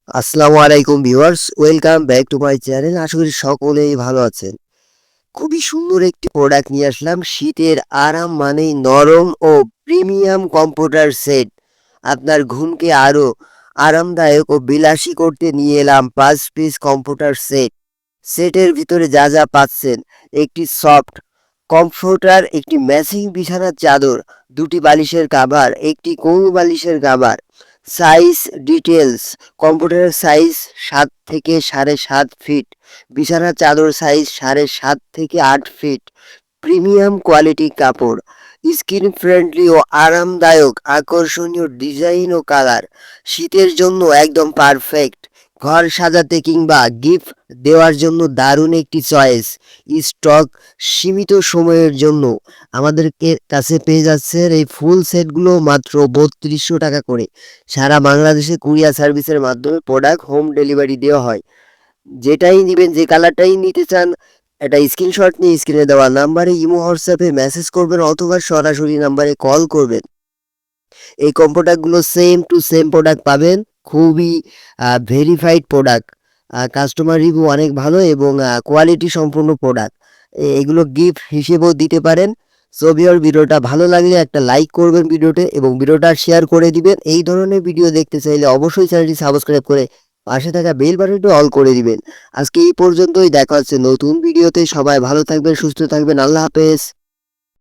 আসসালামু আলাইকুম viewers, welcome back to my channel. আশা করি সকলেই ভালো আছেন। খুবই সুন্দর একটি প্রোডাক্ট নিয়ে আসলাম। শীতের আরাম মানেই নরম ও প্রিমিয়াম কম্ফোর্টার সেট। আপনার ঘুমকে আরও আরামদায়ক ও বিলাসী করতে নিয়ে এলাম 5 পিস কম্ফোর্টার সেট। সেটের ভিতরে যা যা পাচ্ছেন: একটি সফট কমফোর্টার, একটি ম্যাচিং বিছানার চাদর, দুটি বালিশের কাভার, একটি কৌনো বালিশের কাভার। সাইজ ডিটেলস: কম্পিউটারের সাইজ 7 থেকে 7.5 ফিট, বিছানার চাদর সাইজ 7.5 থেকে 8 ফিট। প্রিমিয়াম কোয়ালিটি কাপড়, স্কিন ফ্রেন্ডলি ও আরামদায়ক, আকর্ষণীয় ডিজাইন ও কালার, শীতের জন্য একদম পারফেক্ট। ঘর সাজাতে কিংবা গিফট দেওয়ার জন্য দারুণ একটি চয়েস। স্টক সীমিত সময়ের জন্য আমাদেরকে কাছে পেয়ে যাচ্ছেন এই ফুল সেটগুলো মাত্র 3200 টাকা করে। সারা বাংলাদেশে কুরিয়ার সার্ভিসের মাধ্যমে প্রোডাক্ট হোম ডেলিভারি দেওয়া হয়। যেটাই নেবেন, যে কালারটাই নিতে চান, একটা স্ক্রিনশট নিয়ে স্ক্রিনে দেওয়া নাম্বারে ইমো হোয়াটসঅ্যাপে মেসেজ করবেন অথবা সরাসরি নাম্বারে কল করবেন। এই কম্পিউটারগুলো সেম টু সেম প্রোডাক্ট পাবেন, খুবই ভেরিফাইড প্রোডাক্ট। কাস্টমার রিভিউ অনেক ভালো এবং কোয়ালিটি সম্পূর্ণ প্রোডাক্ট। এগুলো গিফট হিসেবেও দিতে পারেন। সো ভিউয়ার, ভিডিওটা ভালো লাগলে একটা লাইক করবেন ভিডিওতে এবং ভিডিওটা শেয়ার করে দিবেন। এই ধরনের ভিডিও দেখতে চাইলে অবশ্যই চ্যানেলটি সাবস্ক্রাইব করে পাশে থাকা বেল বাটনটি অল করে দিবেন। আজকে এই পর্যন্তই, দেখা হচ্ছে নতুন ভিডিওতে। সবাই ভালো থাকবেন, সুস্থ থাকবেন। আল্লাহ হাফেজ।